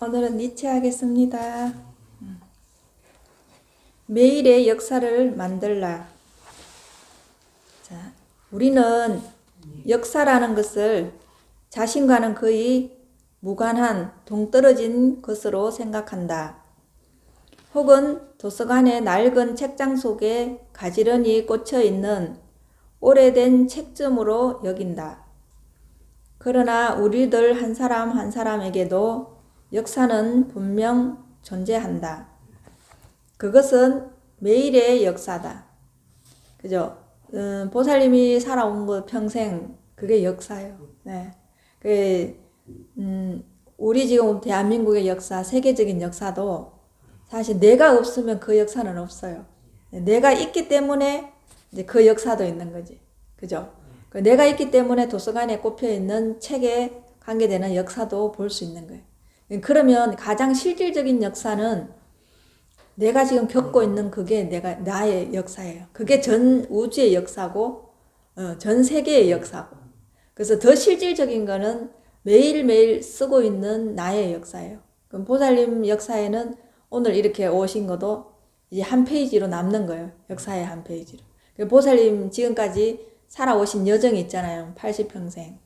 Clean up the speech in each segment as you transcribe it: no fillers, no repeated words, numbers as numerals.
오늘은 니체 하겠습니다. 매일의 역사를 만들라. 자, 우리는 역사라는 것을 자신과는 거의 무관한 동떨어진 것으로 생각한다. 혹은 도서관의 낡은 책장 속에 가지런히 꽂혀 있는 오래된 책점으로 여긴다. 그러나 우리들 한 사람 한 사람에게도 역사는 분명 존재한다. 그것은 매일의 역사다. 그죠? 보살님이 살아온 것 평생 그게 역사예요. 네. 우리 지금 대한민국의 역사, 세계적인 역사도 사실 내가 없으면 그 역사는 없어요. 내가 있기 때문에 이제 그 역사도 있는 거지. 그죠? 내가 있기 때문에 도서관에 꼽혀 있는 책에 관계되는 역사도 볼 수 있는 거예요. 그러면 가장 실질적인 역사는 내가 지금 겪고 있는 그게 나의 역사예요. 그게 전 우주의 역사고, 전 세계의 역사고. 그래서 더 실질적인 거는 매일매일 쓰고 있는 나의 역사예요. 그럼 보살님 역사에는 오늘 이렇게 오신 것도 이제 한 페이지로 남는 거예요. 역사의 한 페이지로. 보살님 지금까지 살아오신 여정이 있잖아요. 80평생.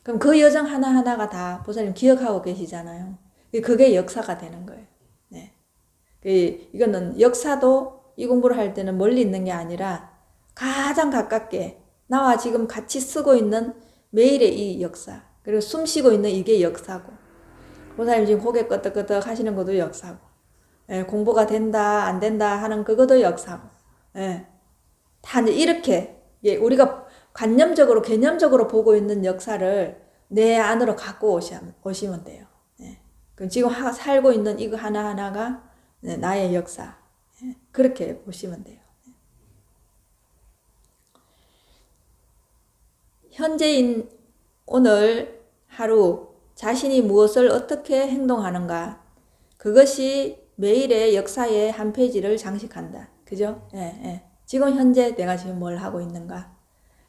그럼 그 여정 하나하나가 다 보살님 기억하고 계시잖아요. 그게 역사가 되는 거예요. 네. 이거는 역사도 이 공부를 할 때는 멀리 있는 게 아니라 가장 가깝게 나와 지금 같이 쓰고 있는 매일의 이 역사, 그리고 숨 쉬고 있는 이게 역사고, 보살님 지금 고개 끄덕끄덕 하시는 것도 역사고, 예, 공부가 된다 안 된다 하는 그것도 역사고, 예, 다 이렇게 우리가 관념적으로 개념적으로 보고 있는 역사를 내 안으로 갖고 오시면 돼요. 예. 그럼 지금 살고 있는 이거 하나하나가 나의 역사. 예. 그렇게 보시면 돼요. 현재인 오늘 하루 자신이 무엇을 어떻게 행동하는가, 그것이 매일의 역사의 한 페이지를 장식한다. 그죠? 예, 예. 지금 현재 내가 지금 뭘 하고 있는가.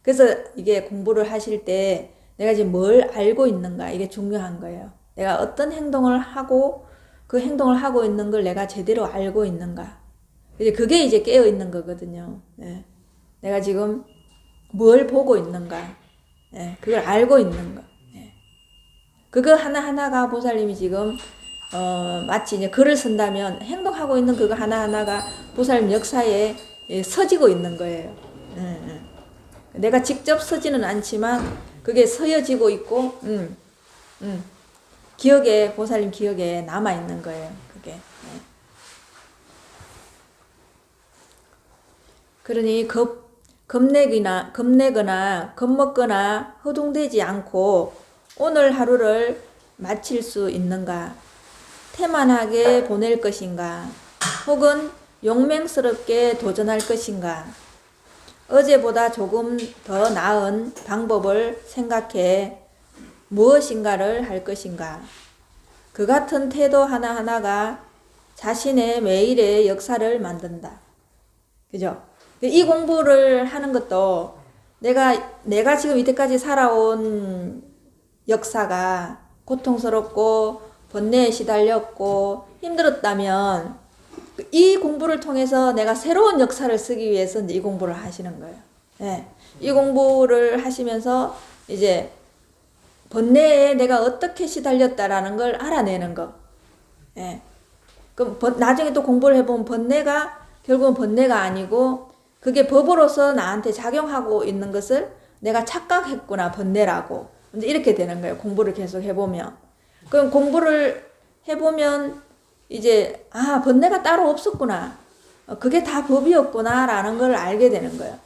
그래서 이게 공부를 하실 때 내가 지금 뭘 알고 있는가, 이게 중요한 거예요. 내가 어떤 행동을 하고 그 행동을 하고 있는 걸 내가 제대로 알고 있는가. 그게 이제 깨어 있는 거거든요. 예. 내가 지금 뭘 보고 있는가. 예. 그걸 알고 있는 거. 예. 그거 하나하나가 보살님이 지금 마치 이제 글을 쓴다면 행동하고 있는 그거 하나하나가 보살님 역사에 서지고 있는 거예요. 예, 예. 내가 직접 서지는 않지만 그게 서여지고 있고, 기억에, 보살님 기억에 남아있는 거예요. 그게. 네. 그러니 겁내거나 겁먹거나 허둥대지 않고 오늘 하루를 마칠 수 있는가? 태만하게 보낼 것인가? 혹은 용맹스럽게 도전할 것인가? 어제보다 조금 더 나은 방법을 생각해 무엇인가를 할 것인가. 그 같은 태도 하나하나가 자신의 매일의 역사를 만든다. 그죠? 이 공부를 하는 것도 내가 지금 이때까지 살아온 역사가 고통스럽고 번뇌에 시달렸고 힘들었다면 이 공부를 통해서 내가 새로운 역사를 쓰기 위해서 이 공부를 하시는 거예요. 예. 이 공부를 하시면서 이제 번뇌에 내가 어떻게 시달렸다라는 걸 알아내는 거. 예. 그럼 나중에 또 공부를 해보면 번뇌가 결국은 번뇌가 아니고 그게 법으로서 나한테 작용하고 있는 것을 내가 착각했구나, 번뇌라고. 이렇게 되는 거예요. 공부를 계속 해보면. 그럼 공부를 해보면 이제 번뇌가 따로 없었구나. 그게 다 법이었구나 라는 걸 알게 되는 거예요.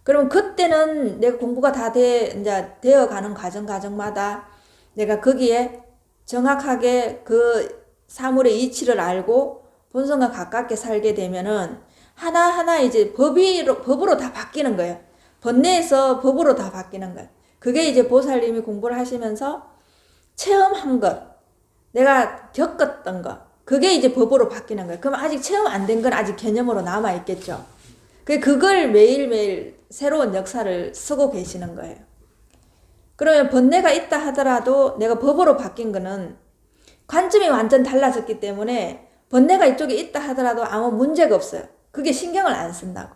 그럼 그때는 내가 공부가 다 이제 되어가는 과정마다 내가 거기에 정확하게 그 사물의 이치를 알고 본성과 가깝게 살게 되면은 하나하나 이제 법으로 다 바뀌는 거예요. 번뇌에서 법으로 다 바뀌는 거예요. 그게 이제 보살님이 공부를 하시면서 체험한 것, 내가 겪었던 거, 그게 이제 법으로 바뀌는 거예요. 그럼 아직 체험 안 된 건 아직 개념으로 남아있겠죠. 그걸 매일매일 새로운 역사를 쓰고 계시는 거예요. 그러면 번뇌가 있다 하더라도 내가 법으로 바뀐 거는 관점이 완전 달라졌기 때문에 번뇌가 이쪽에 있다 하더라도 아무 문제가 없어요. 그게 신경을 안 쓴다고.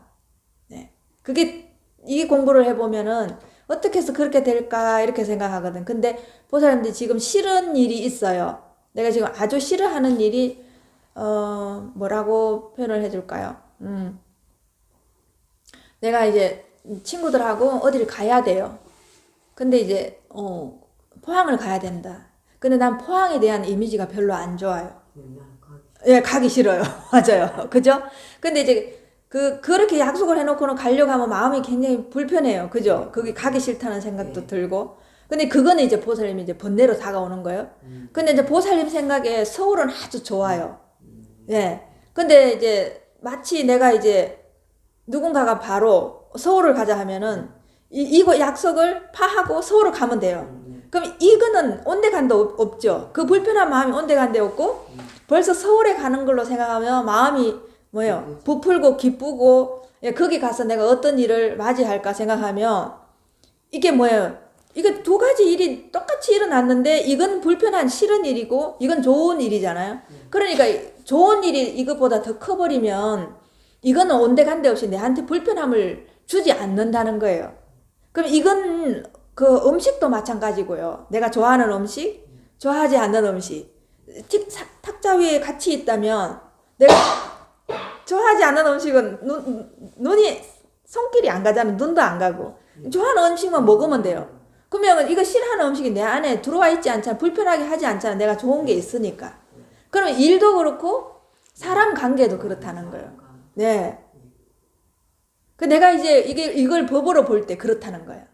네. 그게 이 공부를 해보면은 어떻게 해서 그렇게 될까 이렇게 생각하거든. 근데 보살님들이 지금 싫은 일이 있어요. 내가 지금 아주 싫어하는 일이 뭐라고 표현을 해줄까요? 내가 이제 친구들하고 어디를 가야 돼요. 근데 이제 포항을 가야 된다. 근데 난 포항에 대한 이미지가 별로 안 좋아요. 예, 가기 싫어요. 맞아요. 그죠? 근데 이제 그렇게 약속을 해놓고는 가려고 하면 마음이 굉장히 불편해요. 그죠? 거기 가기 싫다는 생각도 들고. 근데 그거는 이제 보살님이 이제 번뇌로 다가오는 거예요. 근데 이제 보살님 생각에 서울은 아주 좋아요. 예. 근데 이제 마치 내가 이제 누군가가 바로 서울을 가자 하면은 이거 약속을 파하고 서울을 가면 돼요. 그럼 이거는 온데간데 없죠. 그 불편한 마음이 온데간데 없고 벌써 서울에 가는 걸로 생각하면 마음이 뭐예요? 부풀고 기쁘고 거기 가서 내가 어떤 일을 맞이할까 생각하면 이게 뭐예요? 이거 두 가지 일이 똑같이 일어났는데 이건 불편한 싫은 일이고 이건 좋은 일이잖아요. 그러니까 좋은 일이 이것보다 더 커버리면 이거는 온데간데 없이 내한테 불편함을 주지 않는다는 거예요. 그럼 이건 그 음식도 마찬가지고요. 내가 좋아하는 음식, 좋아하지 않는 음식. 탁자 위에 같이 있다면 내가 좋아하지 않는 음식은 눈이 손길이 안 가잖아. 눈도 안 가고. 좋아하는 음식만 먹으면 돼요. 그러면 이거 싫어하는 음식이 내 안에 들어와 있지 않잖아. 불편하게 하지 않잖아. 내가 좋은 게 있으니까. 그러면 일도 그렇고 사람 관계도 그렇다는 거예요. 네. 그 내가 이제 이걸 법으로 볼 때 그렇다는 거예요.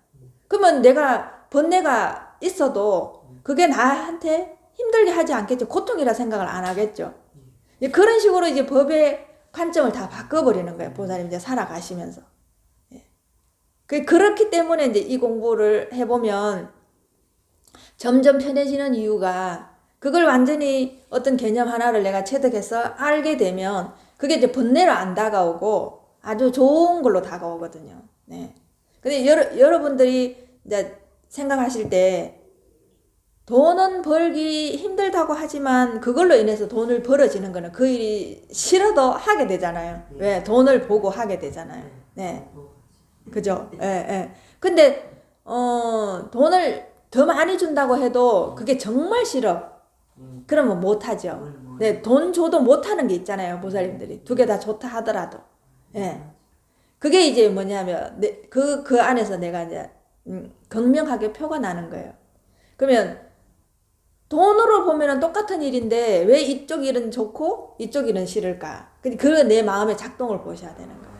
그러면 내가 번뇌가 있어도 그게 나한테 힘들게 하지 않겠죠. 고통이라 생각을 안 하겠죠. 그런 식으로 이제 법의 관점을 다 바꿔버리는 거예요. 보살님 이제 살아가시면서. 그렇기 때문에 이제 이 공부를 해보면 점점 편해지는 이유가 그걸 완전히 어떤 개념 하나를 내가 체득해서 알게 되면 그게 이제 번뇌로 안 다가오고 아주 좋은 걸로 다가오거든요. 네. 근데 여러분들이 이제 생각하실 때 돈은 벌기 힘들다고 하지만 그걸로 인해서 돈을 벌어지는 거는 그 일이 싫어도 하게 되잖아요. 왜? 돈을 보고 하게 되잖아요. 네. 그죠? 예, 예. 근데, 돈을 더 많이 준다고 해도 그게 정말 싫어. 그러면 못하죠. 네, 돈 줘도 못하는 게 있잖아요. 보살님들이. 두 개 다 좋다 하더라도. 예. 그게 이제 뭐냐면, 그 안에서 내가 이제, 극명하게 표가 나는 거예요. 그러면, 돈으로 보면은 똑같은 일인데, 왜 이쪽 일은 좋고, 이쪽 일은 싫을까? 그 내 마음의 작동을 보셔야 되는 거예요.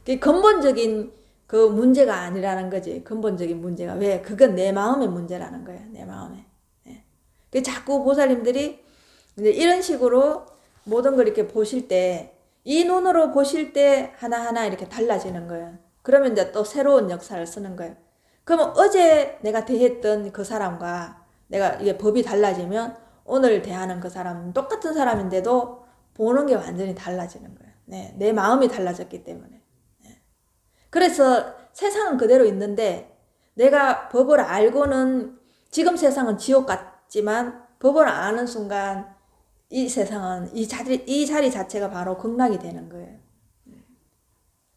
네. 근본적인 그 문제가 아니라는 거지. 근본적인 문제가. 왜? 그건 내 마음의 문제라는 거예요. 내 마음에. 네. 자꾸 보살님들이 이제 이런 식으로 모든 걸 이렇게 보실 때, 이 눈으로 보실 때 하나하나 이렇게 달라지는 거예요. 그러면 이제 또 새로운 역사를 쓰는 거예요. 그러면 어제 내가 대했던 그 사람과 내가 이게 법이 달라지면 오늘 대하는 그 사람은 똑같은 사람인데도 보는 게 완전히 달라지는 거예요. 네, 내 마음이 달라졌기 때문에. 네. 그래서 세상은 그대로 있는데 내가 법을 알고는 지금 세상은 지옥 같지만 법을 아는 순간 이 세상은 이 자리 자체가 바로 극락이 되는 거예요.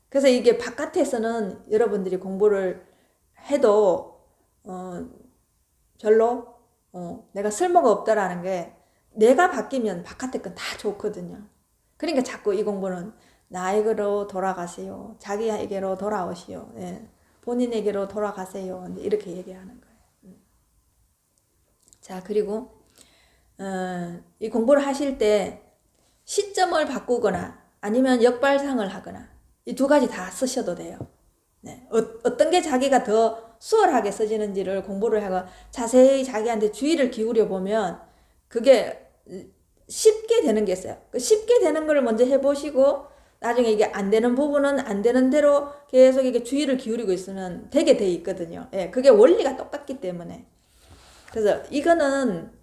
그래서 이게 바깥에서는 여러분들이 공부를 해도 별로 내가 쓸모가 없다라는 게 내가 바뀌면 바깥의 건 다 좋거든요. 그러니까 자꾸 이 공부는 나에게로 돌아가세요. 자기에게로 돌아오시오. 예. 본인에게로 돌아가세요. 이렇게 얘기하는 거예요. 자, 그리고 이 공부를 하실 때 시점을 바꾸거나 아니면 역발상을 하거나 이 두 가지 다 쓰셔도 돼요. 네. 어떤 게 자기가 더 수월하게 써지는지를 공부를 하고 자세히 자기한테 주의를 기울여 보면 그게 쉽게 되는 게 있어요. 쉽게 되는 걸 먼저 해보시고 나중에 이게 안 되는 부분은 안 되는 대로 계속 이게 주의를 기울이고 있으면 되게 돼 있거든요. 예, 그게 원리가 똑같기 때문에. 그래서 이거는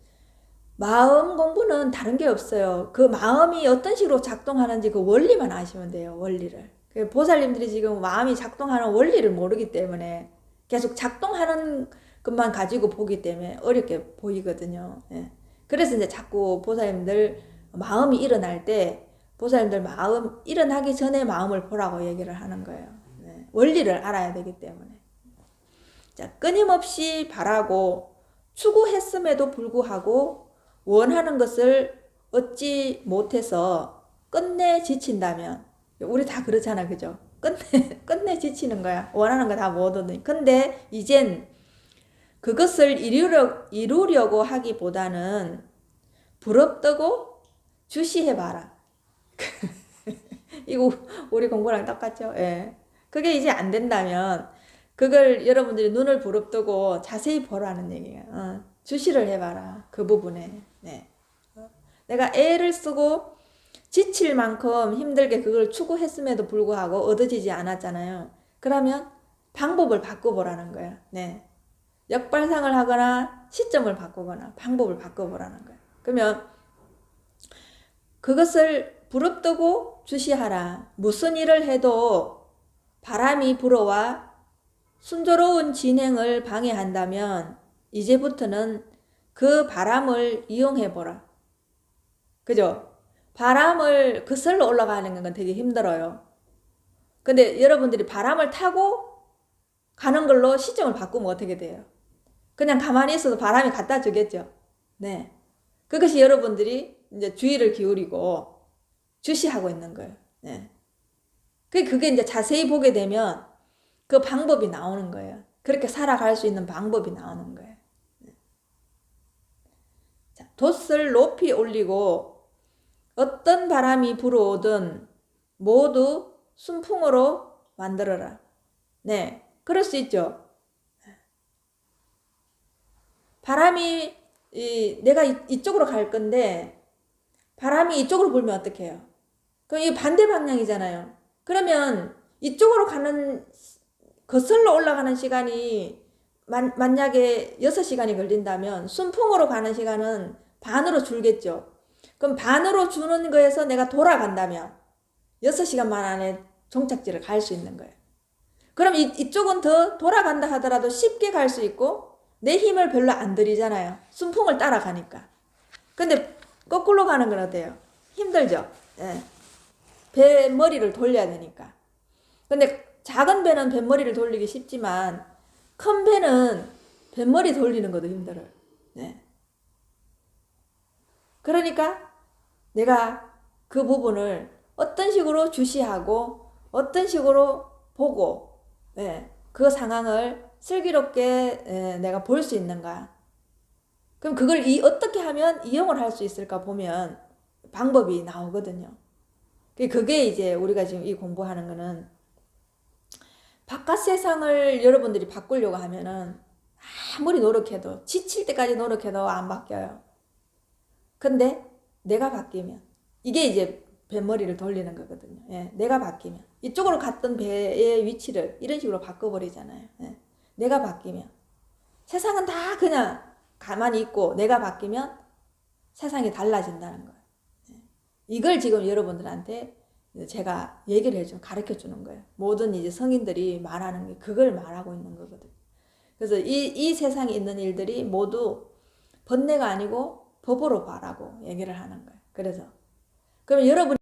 마음 공부는 다른 게 없어요. 그 마음이 어떤 식으로 작동하는지 그 원리만 아시면 돼요. 원리를. 보살님들이 지금 마음이 작동하는 원리를 모르기 때문에 계속 작동하는 것만 가지고 보기 때문에 어렵게 보이거든요. 예. 그래서 이제 자꾸 보살님들 마음이 일어날 때 보살님들 마음 일어나기 전에 마음을 보라고 얘기를 하는 거예요. 네. 원리를 알아야 되기 때문에. 자, 끊임없이 바라고 추구했음에도 불구하고 원하는 것을 얻지 못해서 끝내 지친다면, 우리 다 그렇잖아, 그죠? 끝내 지치는 거야. 원하는 거 다 못 얻으니. 근데 이젠 그것을 이루려고 하기보다는 부럽다고 주시해봐라. 이거 우리 공부랑 똑같죠? 예. 그게 이제 안 된다면 그걸 여러분들이 눈을 부릅뜨고 자세히 보라는 얘기예요. 주시를 해봐라. 그 부분에. 네. 내가 애를 쓰고 지칠 만큼 힘들게 그걸 추구했음에도 불구하고 얻어지지 않았잖아요. 그러면 방법을 바꿔보라는 거야. 네. 역발상을 하거나 시점을 바꾸거나 방법을 바꿔보라는 거야. 그러면 그것을 부릅뜨고 주시하라. 무슨 일을 해도 바람이 불어와 순조로운 진행을 방해한다면 이제부터는 그 바람을 이용해보라. 그죠? 바람을 거슬러 올라가는 건 되게 힘들어요. 근데 여러분들이 바람을 타고 가는 걸로 시점을 바꾸면 어떻게 돼요? 그냥 가만히 있어도 바람이 갖다 주겠죠. 네. 그것이 여러분들이 이제 주의를 기울이고 주시하고 있는 거예요. 네. 그게 이제 자세히 보게 되면 그 방법이 나오는 거예요. 그렇게 살아갈 수 있는 방법이 나오는 거예요. 네. 자, 돛을 높이 올리고 어떤 바람이 불어오든 모두 순풍으로 만들어라. 네. 그럴 수 있죠. 바람이 내가 이쪽으로 갈 건데 바람이 이쪽으로 불면 어떡 해요? 그럼 이 반대 방향이잖아요. 그러면 이쪽으로 가는 거슬러 올라가는 시간이 만약에 6시간이 걸린다면 순풍으로 가는 시간은 반으로 줄겠죠. 그럼 반으로 주는 거에서 내가 돌아간다면 6시간 안에 종착지를 갈 수 있는 거예요. 그럼 이쪽은 더 돌아간다 하더라도 쉽게 갈 수 있고 내 힘을 별로 안 들이잖아요. 순풍을 따라가니까. 근데 거꾸로 가는 건 어때요? 힘들죠? 네. 배 머리를 돌려야 되니까. 근데 작은 배는 뱃머리를 돌리기 쉽지만 큰 배는 뱃머리 돌리는 것도 힘들어요. 네. 그러니까 내가 그 부분을 어떤 식으로 주시하고 어떤 식으로 보고 그 상황을 슬기롭게 내가 볼 수 있는가. 그럼 그걸 어떻게 하면 이용을 할 수 있을까 보면 방법이 나오거든요. 그게 이제 우리가 지금 이 공부하는 거는 바깥 세상을 여러분들이 바꾸려고 하면은 아무리 노력해도 지칠 때까지 노력해도 안 바뀌어요. 근데 내가 바뀌면 이게 이제 뱃머리를 돌리는 거거든요. 예, 내가 바뀌면 이쪽으로 갔던 배의 위치를 이런 식으로 바꿔버리잖아요. 예, 내가 바뀌면 세상은 다 그냥 가만히 있고 내가 바뀌면 세상이 달라진다는 거예요. 예, 이걸 지금 여러분들한테 제가 얘기를 해줘 가르쳐 주는 거예요. 모든 이제 성인들이 말하는 게 그걸 말하고 있는 거거든요. 그래서 이 세상에 있는 일들이 모두 번뇌가 아니고 법으로 봐라고 얘기를 하는 거예요. 그래서 그럼 여러분